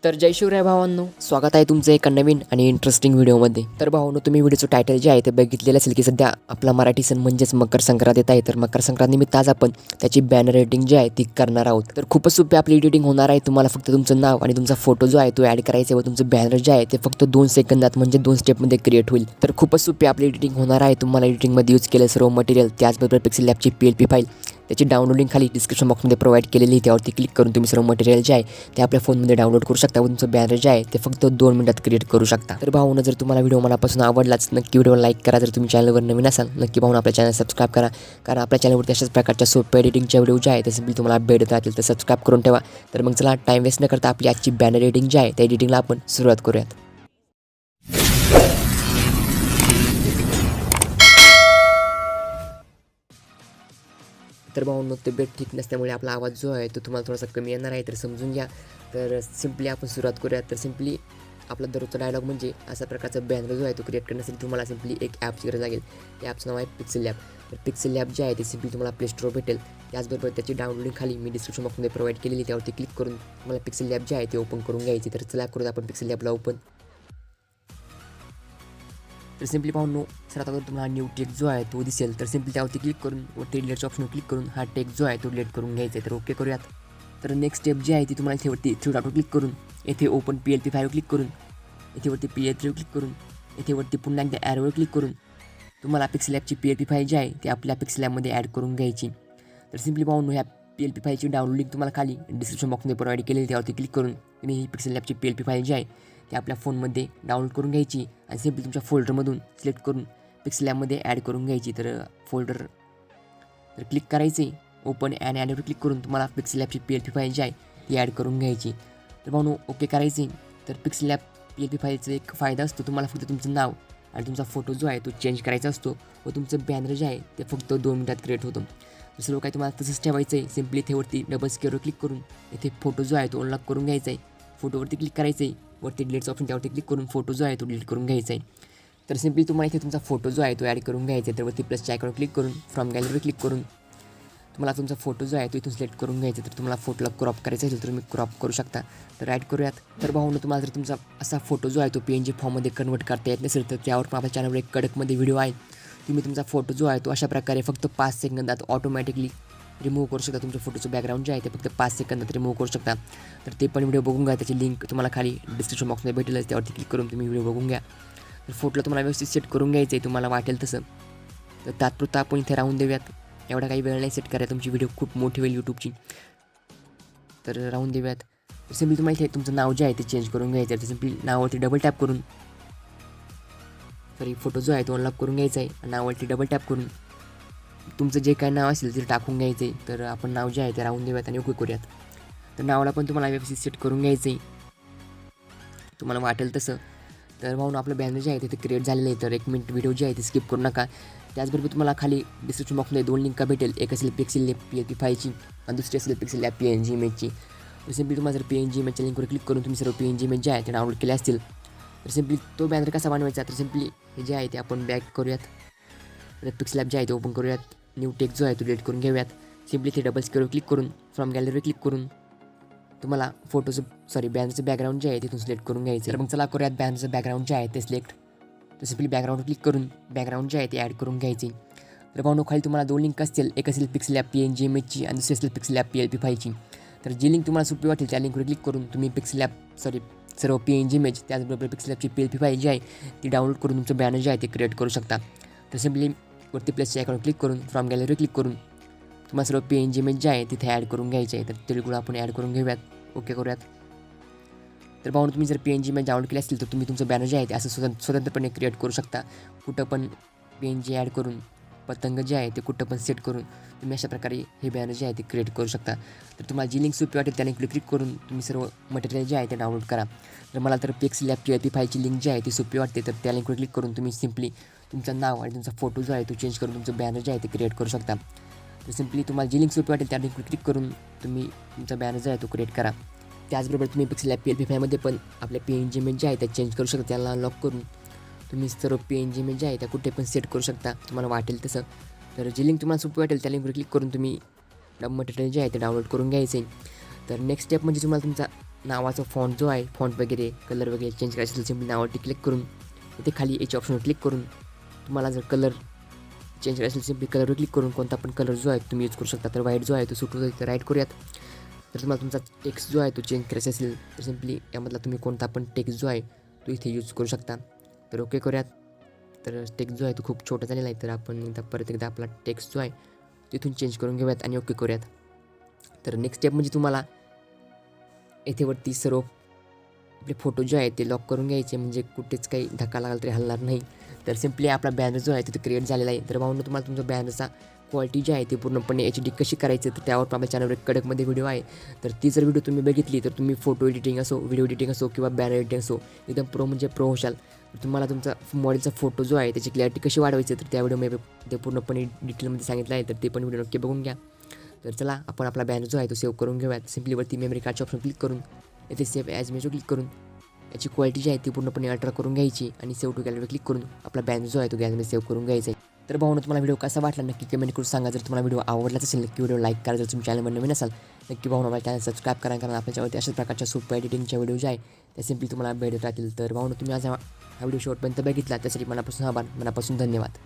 तर जय शिवराय भावांनो, स्वागत आहे तुमचं एका नवीन आणि इंटरेस्टिंग व्हिडिओमध्ये। तर भावांनो, तुम्ही व्हिडिओचं टायटल जे आहे ते बघितलेलं असेल की सध्या आपला मराठी सण म्हणजेच मकर संक्रांत येत आहे। तर मकर संक्रांत निमित्त आज आपण त्याची बॅनर एडिटिंग जी आहे ती करणार आहोत। तर खूपच सोपी आपली एडिटिंग होणार आहे। तुम्हाला फक्त तुमचं नाव आणि तुमचा फोटो जो आहे तो ॲड करायचा आहे व तुमचं बॅनर जे आहे ते फक्त 2 सेकंदात म्हणजे 2 स्टेपमध्ये क्रिएट होईल। तर खूपच सोपी आपली एडिटिंग होणार आहे। तुम्हाला एडिटिंगमध्ये यूज केलं सर्व मटेरियल, त्याचबरोबर पिक्सेल लॅबची PLP फाईल, त्याची डाउनलोडिंग खाली डिस्क्रिप्शन बॉक्समध्ये प्रोव्हाइड केलेली आहे। त्यावरती क्लिक करून तुम्ही सर्व मटेरियल जे आहे ते आपल्या फोनमध्ये डाउनलोड करू शकता व तुमचं बॅनर जे आहे ते फक्त 2 मिनिटात क्रिएट करू शकता। तर भाऊनो, जर तुम्हाला व्हिडिओ मनापासून आवडलाच नक्की व्हिडिओला लाईक करा। जर तुम्ही चॅनलवर नवीन असाल नक्की भाऊनो आपल्या चॅनल सबस्क्राईब करा, कारण आपल्या चॅनलवरती अशाच प्रकारच्या सोप्या एडिटिंगच्या व्हिडिओ जे आहे ते सिम्पली तुम्हाला अपडेट येत राहतील। तर सबस्क्राईब करून ठेवा। तर मग चला टाइम वेस्ट न करता आपली आजची बॅनर एडिटिंग जी आहे त्या एडिटिंगला आपण सुरुवात करूयात। तर भाऊंनो, तब्येत ठीक नसल्यामुळे आपला आवाज जो आहे तो तुम्हाला थोडासा कमी येणार आहे, तर समजून घ्या। तर सिम्पली आपण सुरुवात करूयात। तर सिम्पली आपला दररोजचा डायलॉग म्हणजे अशा प्रकारचा बॅनर जो आहे तो क्रिएट करण्यासाठी तुम्हाला सिम्पली एक ॲपची गरज लागेल। या ॲपचं नाव आहे पिक्सेल लॅब। तर पिक्सेल लॅब जे आहे ते सिम्पली तुम्हाला प्ले स्टोर भेटेल। त्याचबरोबर त्याची डाउनलोडिंग खाली मी डिस्क्रिप्शन बॉक्समध्ये प्रोव्हाइड केलेली, त्यावरती क्लिक करून तुम्हाला पिक्सेल लॅब जे आहे ते ओपन करून घ्यायची। तर चला करूया आपण पिक्सेल लॅबला ओपन। तर सिम्पली पाहून सर आता तुम्हाला न्यू टेक्स्ट जो आहे तो दिसेल। तर सिम्पली त्यावरती क्लिक करून व डिलीटच्या ऑप्शनवर क्लिक करून हा टेक्स्ट जो आहे तो डिलीट करून घ्यायचा आहे। तर ओके करूयात। तर नेक्स्ट स्टेप जी आहे ती तुम्हाला इथेवरती 3 डॉटवर क्लिक करून येथे ओपन PLP फाईलवर क्लिक करून इथेवरती PL3वर क्लिक करून इथेवरती पुन्हा एकदा ॲरोवर क्लिक करून तुम्हाला पिक्सेल लॅबची PLP फाईल जी आहे ती आपल्या पिक्सेल लॅबमध्ये ॲड करून घ्यायची। तर सिम्पली पाहून ह्या PLP फाईलची डाउनलोडिंग तुम्हाला खाली डिस्क्रिप्शन बॉक्समध्ये प्रोव्हाइड केलेली, त्यावरती क्लिक करून तुम्ही ही पिक्सेल लॅबची PLP फाईल जी आहे ती आपल्या फोनमध्ये डाउनलोड करून घ्यायची आणि सिम्पली तुमच्या फोल्डरमधून सिलेक्ट करून पिक्सेल लॅबमध्ये ॲड करून घ्यायची। तर फोल्डर तर क्लिक करायचे, ओपन ॲन ॲडवर क्लिक करून तुम्हाला पिक्सेल लॅबची PLP फाईल जी आहे ती ॲड करून घ्यायची। तर भाऊ ओके करायचे। तर पिक्सेल लॅब PLP फाईलचा एक फायदा असतो, तुम्हाला फक्त तुमचं नाव आणि तुमचा फोटो जो आहे तो चेंज करायचा असतो व तुमचं बॅनर जे आहे ते फक्त 2 मिनिटात क्रिएट होतं। तर सर्व काही तुम्हाला तसंच ठेवायचं आहे। सिम्पली इथेवरती डबल स्क्वेअरवर क्लिक करून इथे फोटो जो आहे तो अनलॉक करून घ्यायचा आहे। फोटोवरती क्लिक करायचं आहे, वरती डिलीटचं ऑप्शन त्यावरती क्लिक करून फोटो जो आहे तो डिलीट करून घ्यायचा आहे। तर सिम्पली तुम्हाला इथे तुमचा फोटो जो आहे तो ॲड करून घ्यायचा आहे। तर वरती प्लसच्या आयकॉनवर क्लिक करून फ्रॉम गॅलरीवर क्लिक करून तुम्हाला तुमचा फोटो जो आहे तो इथून सिलेक्ट करून घ्यायचा। तर तुम्हाला फोटोला क्रॉप करायचा असेल तर तुम्ही क्रॉप करू शकता। तर ॲड करूयात। तर भाऊनो, तुम्हाला जर तुमचा असा फोटो जो आहे तो PNG फॉर्ममध्ये कन्वर्ट करता येत नसेल तर त्यावर पण आपल्या चॅनलवर एक कडकमध्ये व्हिडिओ आहे। तुम्ही तुमचा फोटो जो आहे तो अशा प्रकारे फक्त 5 सेकंदात ऑटोमॅटिकली रिमूव्ह करू शकता। तुमच्या फोटोचं बॅकग्राऊंड जे आहे ते फक्त 5 सेकंदात रिमूव्ह करू शकता। तर ते पण व्हिडिओ बघून घ्या, त्याची लिंक तुम्हाला खाली डिस्क्रिप्शन बॉक्समध्ये भेटेल, त्यावरती क्लिक करून तुम्ही व्हिडिओ बघून घ्या। तर फोटोला तुम्हाला व्यवस्थित सेट करून घ्यायचं आहे तुम्हाला वाटेल तसं। तर तात्पुरतं आपण इथे राहून देऊयात, एवढा काही वेळ नाही सेट करायला, तुमची व्हिडिओ खूप मोठी होईल यूट्यूबची। तर राहून देऊयात। तर सिम्पली तुम्हाला इथे तुमचं नाव जे आहे ते चेंज करून घ्यायचं आहे। तर सिम्पली नावावरती डबल टॅप करून फोटो जो आहे तो अनलॉक करून घ्यायचा आहे आणि नावावरती डबल टॅप करून तुमचं जे काय नाव असेल ते टाकून घ्यायचं आहे। तर आपण नाव जे आहे ते राहून देऊयात आणि ओके करूयात। तर नावाला पण तुम्हाला व्यवस्थित सेट करून घ्यायचं आहे तुम्हाला वाटेल तसं। तर म्हणून आपलं बॅनर जे आहे ते क्रिएट झालेलं आहे। तर 1 मिनिट व्हिडिओ जे आहे ते स्किप करू नका। त्याचबरोबर तुम्हाला खाली डिस्क्रिप्शन बॉक्समध्ये 2 लिंका भेटेल, एक असेल पिक्सेल लॅब PLP फाईलची आणि दुसरी असेल पिक्सेल लॅब PNG इमेजची। तर सिम्पली तुम्हाला जर PNG इमेजच्या लिंकवर क्लिक करून तुम्ही सर्व PNG इमेज जे आहे ते डाउनलोड केले असतील तर सिम्पली तो बॅनर कसा बनवायचा, तर सिम्पली हे जे आहे ते आपण बॅक करूयात। तर पिक्सेल लॅब जे आहे ते ओपन करूयात, न्यू टेक्स्ट जो आहे तो डिलीट करून घेऊयात। सिम्पली ते डबल स्क्वेअरवर क्लिक करून फ्रॉम गॅलरीवर क्लिक करून तुम्हाला बॅनरचं बॅकग्राऊंड जे आहे तिथून सिलेक्ट करून घ्यायचं। तर मग चला करूयात बॅनरचं बॅकग्राऊंड जे आहे ते सिलेक्ट। तर सिम्पली बॅकग्राऊंडवर क्लिक करून बॅकग्राऊंड जे आहे ते ॲड करून घ्यायचे। तर भाऊ खाली तुम्हाला 2 लिंक असतील, एक असेल पिक्सेल लॅब PNG इमेजची आणि दुसरी असेल पिक्सेल लॅब PLP फाईलची। तर जी लिंक तुम्हाला सोपी वाटेल त्या लिंकवर क्लिक करून तुम्ही सर्व PNG इमेज त्याचबरोबर पिक्सेल लॅबची PLP फाईल जी आहे ती डाउनलोड करून तुमचं बॅनर जे आहे ते क्रिएट करू शकता। तर सिम्पली वरती प्लसच्या आयकॉनवर क्लिक करून फ्रॉम गॅलरीवर क्लिक करून तुम्हाला सर्व PNG इमेज जे आहे तिथे ॲड करून घ्यायचे आहे। तर तिळगुळ आपण ॲड करून घेऊयात, ओके करूयात। तर भाऊ तुम्ही जर PNG इमेज डाउनलोड केली असतील तर तुम्ही तुमचं बॅनर जे आहे ते असं स्वतंत्रपणे क्रिएट करू शकता। कुठं पण PNG ॲड करून पतंग जे आहे ते कुठं पण सेट करून तुम्ही अशा प्रकारे हे बॅनर जे आहे ते क्रिएट करू शकता। तर तुम्हाला जी लिंक सोपी वाटेल त्या लिंकवर क्लिक करून तुम्ही सर्व मटेरियल जे आहे ते डाउनलोड करा। तर मला तर पिक्सेल लॅब PLP फाईलची लिंक जी आहे ती सोपी वाटते, तर त्या लिंकवर क्लिक करून तुम्ही सिम्पली तुमचं नाव आणि तुमचा फोटो जो आहे तो चेंज करून तुमचं बॅनर जे आहे ते क्रिएट करू शकता। तर सिम्पली तुम्हाला जी लिंक सोपी वाटेल त्या लिंकवर क्लिक करून तुम्ही तुमचा बॅनर जो आहे तो क्रिएट करा। त्याचबरोबर तुम्ही पिक्सेल लॅब PLP फाईलमध्ये पण आपल्या PNG इमेज जे आहे त्या चेंज करू शकता, त्याला अनलॉक करून तुम्ही सर्व PNG इमेज जे आहे त्या कुठे पण सेट करू शकता तुम्हाला वाटेल तसं। तर जी लिंक तुम्हाला सोपी वाटेल त्या लिंकवर क्लिक करून तुम्ही मटेरियल जे आहे ते डाउनलोड करून घ्यायचं आहे। तर नेक्स्ट स्टेप म्हणजे तुम्हाला तुमचा नावाचा फॉन्ट जो आहे, फॉन्ट वगैरे कलर वगैरे चेंज करायचं असेल सिम्पली नावावरती क्लिक करून इथे खाली याच्या ऑप्शनवर क्लिक करून तुम्हाला जर कलर चेंज करायचं असेल सिम्पली कलरवर क्लिक करून कोणता पण कलर जो आहे तुम्ही यूज करू शकता. तर व्हाईट जो आहे तो सूट होतो, तर राईट करूयात. तर तुम्हाला तुमचा टेक्स्ट जो आहे तो चेंज करायचा असेल तर सिम्पली यामधला तुम्ही कोणता पण टेक्स्ट जो आहे तो इथे यूज करू शकता. तर ओके करूयात. तर टेक्स्ट जो आहे तो खूप छोटा झालेला आहे, तर आपण एकदा परत एकदा आपला टेक्स्ट जो आहे तिथून चेंज करून घेऊयात आणि ओके करूयात. तर नेक्स्ट स्टेप म्हणजे तुम्हाला येथे वरती सर्व आपले फोटो जे आहे ते लॉक करून घ्यायचे, म्हणजे कुठेच काही धक्का लागला तरी हलणार नाही. तर सिम्पली आपला बॅनर जो आहे तिथे क्रिएट झालेला आहे. तर भावनं तुम्हाला तुमचा बॅनरचा क्वालिटी जी आहे ती पूर्णपणे HD कशी करायची तर त्यावर आपल्या चॅनलवर एक कडकमध्ये व्हिडिओ आहे. तर ती जर व्हिडिओ तुम्ही बघितली तर तुम्ही फोटो एडिटिंग असो, व्हिडिओ एडिटिंग असो किंवा बॅनर एडिटिंग असो एकदम प्रो म्हणजे प्रो होशाल. तुम्हाला तुमचा मॉडेलचा फोटो जो आहे त्याची क्लॅरिटी कशी वाढवायची तर त्या व्हिडिओमध्ये ते पूर्णपणे डिटेलमध्ये सांगितलं आहे. तर ते पण व्हिडिओ नक्की बघून घ्या. तर चला आपण आपला बॅनर जो आहे तो सेव्ह करून घेऊयात. सिम्पली वरती मेमरी कार्डच्या ऑप्शन क्लिक करून येथे सेव्ह ॲज इमेजवर क्लिक करून याची क्वालिटी जी आहे ती पूर्णपणे अल्ट्रा करून घ्यायची आणि सेव्ह टू गॅलरीवर क्लिक करून आपला बॅनर जो आहे तो गॅलरीमध्ये सेव्ह करून घ्यायचा आहे. तर भावना तुम्हाला व्हिडिओ कसा वाटला नक्की कमेंट करून सांगा. जर तुम्हाला व्हिडिओ आवडलाच असेल नक्की व्हिडिओ लाईक करा. जर तुम्ही चॅनलवर नवीन असाल नक्की भावना मला चॅनल सबस्क्राईब करा, कारण आपल्याच्यावरती अशाच प्रकारच्या सोप्या एडिटिंगच्या व्हिडिओ जे आहे त्या सिम्पली तुम्हाला भेटत राहतील. तर भावना तुम्ही आज हा व्हिडिओ शेवटपर्यंत बघितला त्यासाठी मनापासून आभार, मनापासून धन्यवाद.